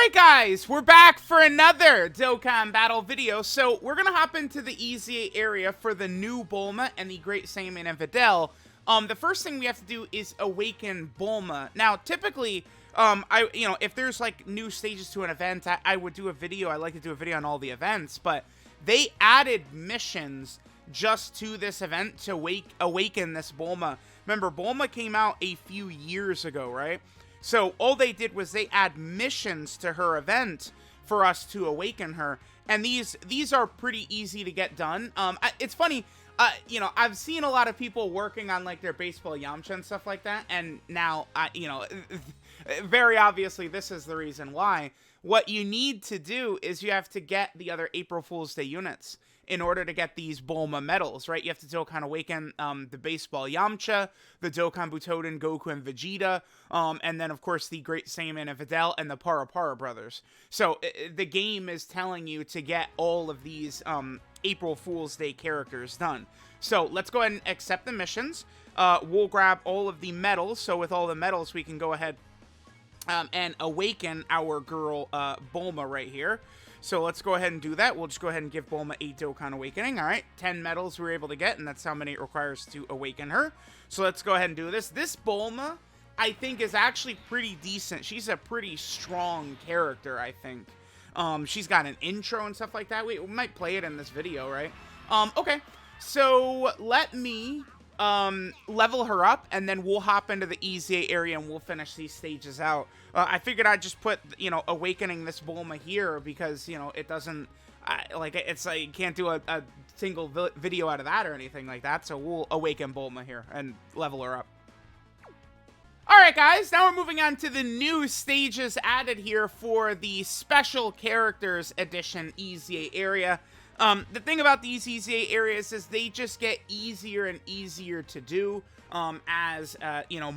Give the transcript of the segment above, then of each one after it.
Alright guys, we're back for another Dokkan battle video. So we're gonna hop into the EZA area for the new Bulma and the Great Saiyaman and Videl. The first thing we have to do is awaken Bulma. Now, typically, if there's like new stages to an event, I would do a video. I like to do a video on all the events, but they added missions just to this event to awaken this Bulma. Remember, Bulma came out a few years ago, right? So all they did was they add missions to her event for us to awaken her, and these are pretty easy to get done. It's funny, I've seen a lot of people working on like their baseball Yamcha and stuff like that, and now very obviously this is the reason why. What you need to do is you have to get the other April Fool's Day units in order to get these Bulma medals, right? You have to Dokkan awaken the baseball Yamcha, the Dokkan Butoden, Goku, and Vegeta, and then, of course, the Great Saiyaman and Videl, and the Para Para brothers. So, the game is telling you to get all of these April Fool's Day characters done. So, let's go ahead and accept the missions. We'll grab all of the medals. So, with all the medals, we can go ahead and awaken our girl Bulma right here. So let's go ahead and do that. We'll just go ahead and give Bulma a Dokkan Awakening. All right, 10 medals we were able to get, and that's how many it requires to awaken her. So let's go ahead and do this. This Bulma, I think, is actually pretty decent. She's a pretty strong character, I think. She's got an intro and stuff like that. We might play it in this video, right? Okay, so let me level her up, and then we'll hop into the EZA area and we'll finish these stages out. I figured I'd just put, awakening this Bulma here because, it doesn't, you can't do a single video out of that or anything like that, so we'll awaken Bulma here and level her up. Alright guys, now we're moving on to the new stages added here for the Special Characters Edition EZA area. The thing about these EZA areas is they just get easier and easier to do as,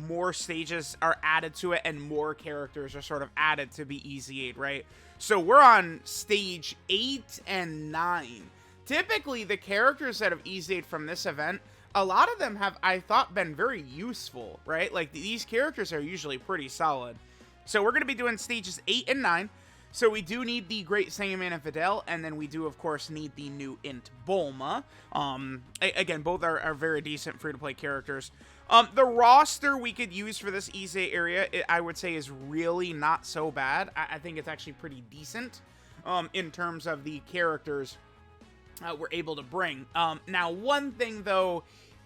more stages are added to it and more characters are sort of added to be EZA'd, right? So we're on stage 8 and 9. Typically, the characters that have EZA'd from this event, a lot of them have, I thought, been very useful, right? Like, these characters are usually pretty solid. So we're going to be doing stages 8 and 9. So we do need the Great Saiyaman and Videl, and then we do, of course, need the new Int Bulma. Again, both are very decent free-to-play characters. The roster we could use for this EZA area, I would say, is really not so bad. I think it's actually pretty decent in terms of the characters we're able to bring. Now, one thing, though,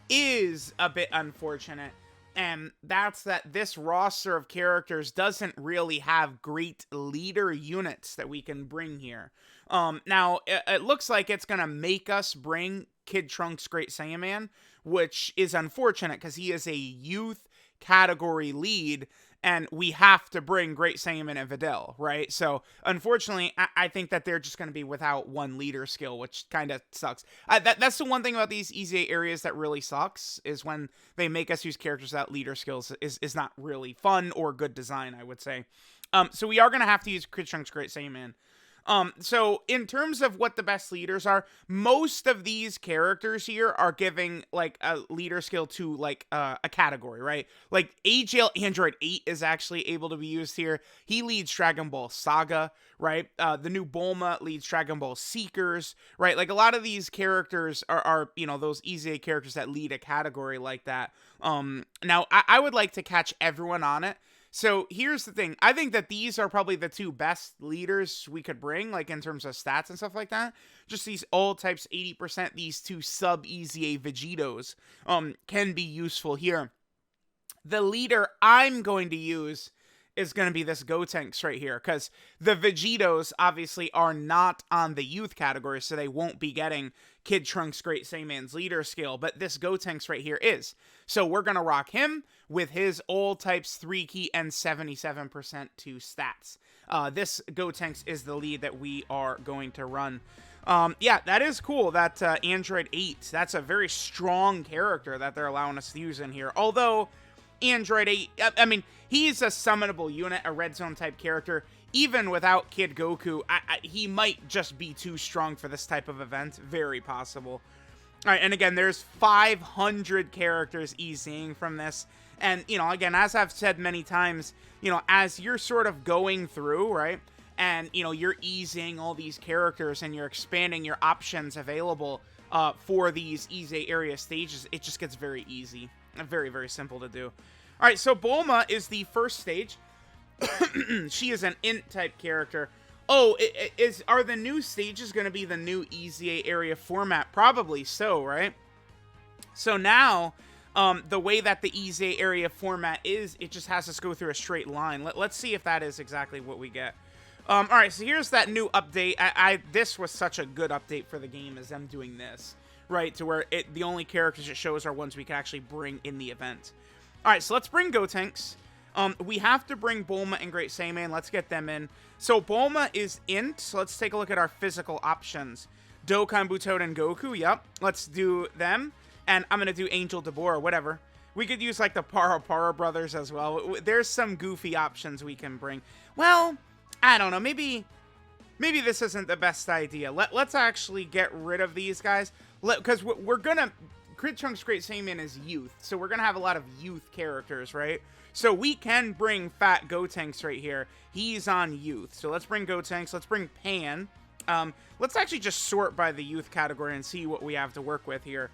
is a bit unfortunate. And that's that this roster of characters doesn't really have great leader units that we can bring here. Now, it looks like it's going to make us bring Kid Trunks Great Saiyaman, which is unfortunate because he is a youth category lead, and we have to bring Great Saiyaman and Videl, right? So, unfortunately, I think that they're just going to be without one leader skill, which kind of sucks. That's the one thing about these EZA areas that really sucks, is when they make us use characters without leader skills is not really fun or good design, I would say. So we are going to have to use Kid Trunks Great Saiyaman. So in terms of what the best leaders are, most of these characters here are giving like a leader skill to like a category, right? Like AGL Android 8 is actually able to be used here. He leads Dragon Ball Saga, right? The new Bulma leads Dragon Ball Seekers, right? Like a lot of these characters are those EZA characters that lead a category like that. Now I would like to catch everyone on it. So here's the thing. I think that these are probably the two best leaders we could bring, like in terms of stats and stuff like that. Just these all types 80%, these two sub-EZA Vegetos can be useful here. The leader I'm going to use is going to be this Gotenks right here, because the Vegetos obviously are not on the youth category, so they won't be getting Kid Trunks Great Saiyaman's leader skill, but this Gotenks right here is. So we're going to rock him with his all types 3 key and 77% to stats. This Gotenks is the lead that we are going to run. Yeah, that is cool. That Android 8, that's a very strong character that they're allowing us to use in here. Although Android 8, I mean, he's a summonable unit, a red zone type character. Even without Kid Goku, he might just be too strong for this type of event. Very possible. All right, and again, there's 500 characters EZing from this. And, again, as I've said many times, as you're sort of going through, right, and, you know, you're easing all these characters and you're expanding your options available for these EZA area stages, it just gets very easy. Very, very simple to do. All right, so Bulma is the first stage. She is an int type character. Oh, are the new stages going to be the new EZA area format? Probably so, right? So now, the way that the EZA area format is, it just has us go through a straight line. Let's see if that is exactly what we get. All right, so here's that new update. This was such a good update for the game, as them doing this, right? To where the only characters it shows are ones we can actually bring in the event. All right, so let's bring Gotenks. We have to bring Bulma and Great Saiyaman. Let's get them in. So Bulma is int. So let's take a look at our physical options. Dokkan, Butoden, Goku. Yep. Let's do them. And I'm going to do Angel Deborah, whatever. We could use like the Para brothers as well. There's some goofy options we can bring. Well, I don't know. Maybe this isn't the best idea. Let's actually get rid of these guys. Because we're going to... Crit Trunks Great Saiyaman is youth. So we're going to have a lot of youth characters, right? So we can bring Fat Gotenks right here. He's on youth. So let's bring Gotenks. Let's bring Pan. Let's actually just sort by the youth category and see what we have to work with here.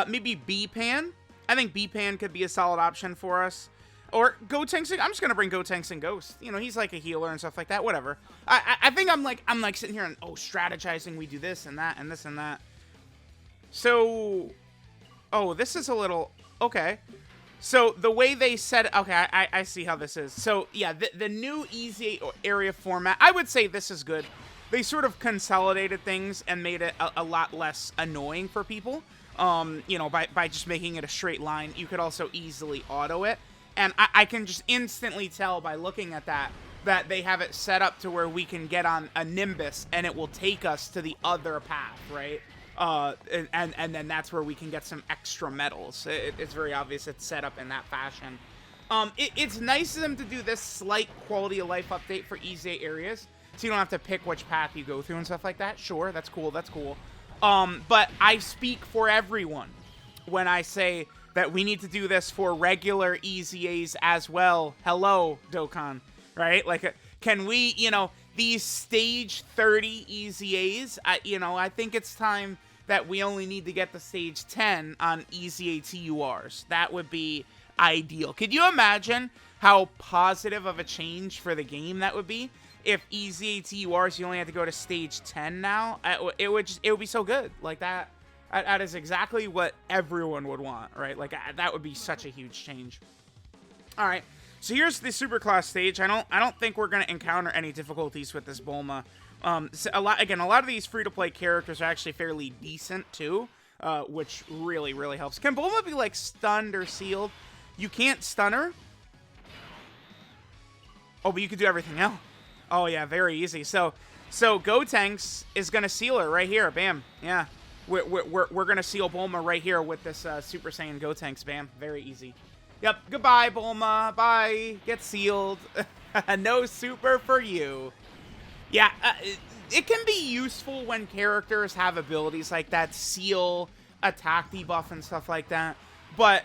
Maybe B-Pan. I think B-Pan could be a solid option for us. Or Gotenks. I'm just going to bring Gotenks and Ghost. You know, he's like a healer and stuff like that. Whatever. I think I'm like sitting here and, strategizing. We do this and that and this and that. So, this is a little... Okay. So, the way they said... Okay, I see how this is. So, yeah, the new EZA area format, I would say this is good. They sort of consolidated things and made it a lot less annoying for people. You know, by just making it a straight line. You could also easily auto it. And I can just instantly tell by looking at that they have it set up to where we can get on a Nimbus and it will take us to the other path, right? And then that's where we can get some extra medals. It's very obvious it's set up in that fashion. It's nice of them to do this slight quality of life update for EZA areas, so you don't have to pick which path you go through and stuff like that. Sure, that's cool, that's cool. But I speak for everyone when I say that we need to do this for regular EZAs as well. Hello, Dokkan, right? Like, can we, you know, these stage 30 EZAs, I think it's time that we only need to get the stage 10 on EZA TURs. That would be ideal. Could you imagine how positive of a change for the game that would be? If EZA TURs, you only had to go to stage 10 now, it would be so good. Like that is exactly what everyone would want, right? Like that would be such a huge change. All right, so here's the superclass stage. I don't think we're gonna encounter any difficulties with this Bulma. So a lot of these free-to-play characters are actually fairly decent too, which really, really helps. Can Bulma be like stunned or sealed? You can't stun her. Oh, but you could do everything else. Oh yeah, very easy. So Gotenks is gonna seal her right here. Bam. Yeah, we're gonna seal Bulma right here with this Super Saiyan Gotenks. Bam. Very easy. Yep. Goodbye, Bulma. Bye. Get sealed. No super for you. Yeah. It can be useful when characters have abilities like that, seal, attack debuff, and stuff like that. But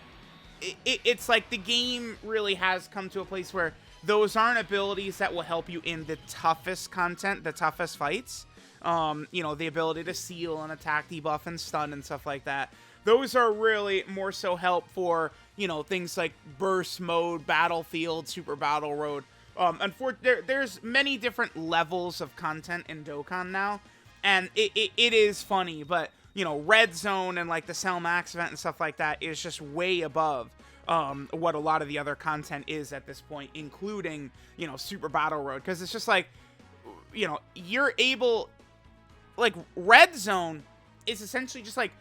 it's like the game really has come to a place where those aren't abilities that will help you in the toughest content, the toughest fights. You know, the ability to seal and attack debuff and stun and stuff like that. Those are really more so help for, you know, things like burst mode, battlefield, super battle road. There's many different levels of content in Dokkan now, and it is funny, but, you know, Red Zone and like the Cell Max event and stuff like that is just way above what a lot of the other content is at this point, including, you know, Super Battle Road, because it's just like, you know, you're able, like, Red Zone is essentially just like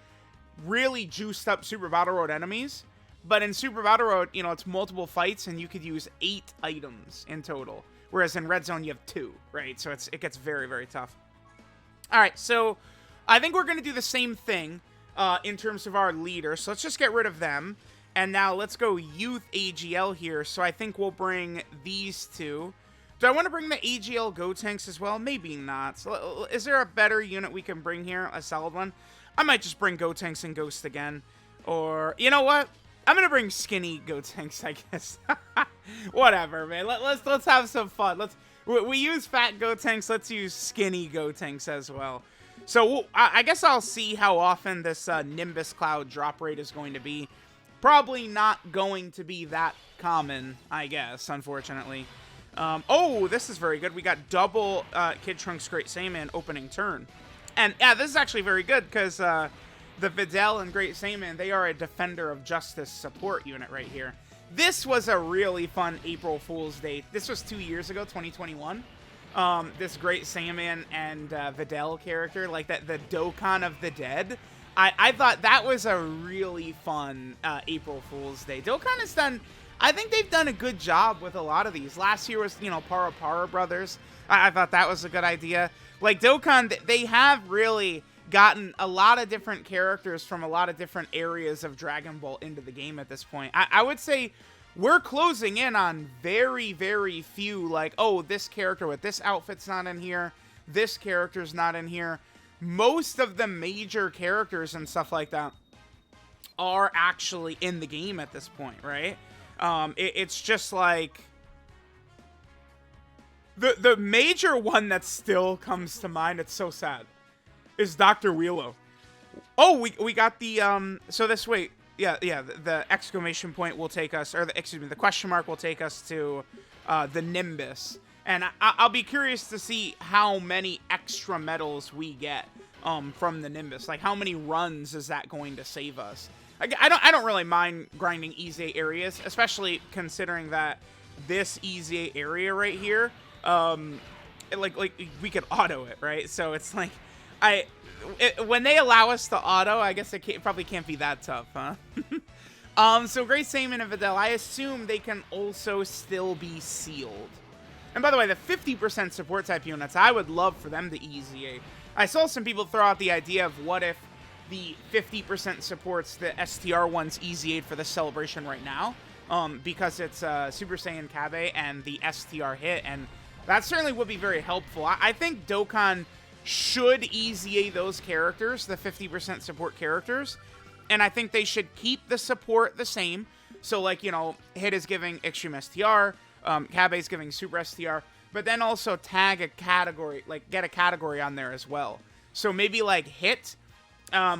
really juiced up Super Battle Road enemies, but in Super Battle Road, you know, it's multiple fights and you could use 8 items in total, whereas in Red Zone you have 2, right? So it gets very, very tough. All right, so I think we're going to do the same thing in terms of our leaders, so let's just get rid of them. And now let's go Youth AGL here. So I think we'll bring these two. Do I want to bring the AGL Gotenks as well? Maybe not. So, is there a better unit we can bring here? A solid one? I might just bring Gotenks and Ghost again. Or, you know what? I'm going to bring Skinny Gotenks, I guess. Whatever, man. Let's have some fun. We use fat Gotenks, let's use skinny Gotenks as well. So I guess I'll see how often this Nimbus Cloud drop rate is going to be. Probably not going to be that common, I guess, unfortunately. Oh, this is very good. We got double Kid Trunks Great Saiyaman opening turn. And yeah, this is actually very good because the Videl and Great Saiyaman, they are a Defender of Justice support unit right here. This was a really fun April Fool's Day. This was 2 years ago, 2021. This Great Saiyaman and Videl character, like the Dokkan of the Dead. I thought that was a really fun April Fool's Day. Dokkan has done, I think they've done a good job with a lot of these. Last year was, you know, Para Brothers. I thought that was a good idea. Like Dokkan, they have really gotten a lot of different characters from a lot of different areas of Dragon Ball into the game at this point. I would say we're closing in on very, very few, like, oh, this character with this outfit's not in here, this character's not in here. Most of the major characters and stuff like that are actually in the game at this point, right? It's just like the major one that still comes to mind, it's so sad, is Dr. Wheelo. Oh, we got the so this way, yeah, the exclamation point will take us, or the question mark will take us to the Nimbus. And I'll be curious to see how many extra medals we get from the Nimbus. Like, how many runs is that going to save us? I don't really mind grinding EZA areas, especially considering that this EZA area right here, like we could auto it, right? So it's like, when they allow us to auto, I guess it probably can't be that tough, huh? So Great Saiyaman and Videl, I assume they can also still be sealed. And by the way, the 50% support type units, I would love for them to EZA. I saw some people throw out the idea of what if the 50% supports the STR ones EZA'd for the celebration right now, because it's Super Saiyan Kabe and the STR hit, and that certainly would be very helpful. I think Dokkan should EZA those characters, the 50% support characters, and I think they should keep the support the same. So, like, you know, Hit is giving Extreme STR, Kabe's giving Super STR, but then also tag a category, like get a category on there as well. So maybe like Hit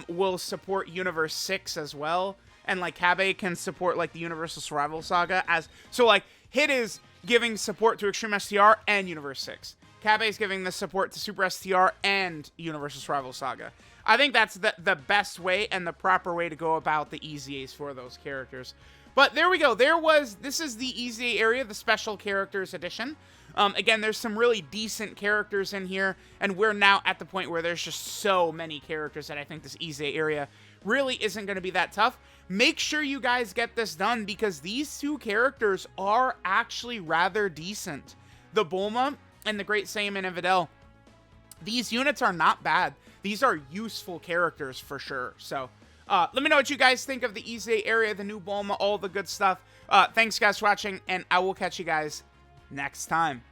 will support Universe 6 as well, and like Kabe can support like the Universal Survival Saga as, so like Hit is giving support to Extreme STR and Universe 6. Kabe is giving the support to Super STR and Universal Survival Saga. I think that's the best way and the proper way to go about the EZAs for those characters. But there we go. This is the EZA area, the Special Characters Edition. Again, there's some really decent characters in here, and we're now at the point where there's just so many characters that I think this EZA area really isn't going to be that tough. Make sure you guys get this done, because these two characters are actually rather decent. The Bulma and the Great Saiyaman and Videl, these units are not bad. These are useful characters for sure. So, let me know what you guys think of the EZA area, the new Bulma, all the good stuff. Thanks, guys, for watching, and I will catch you guys next time.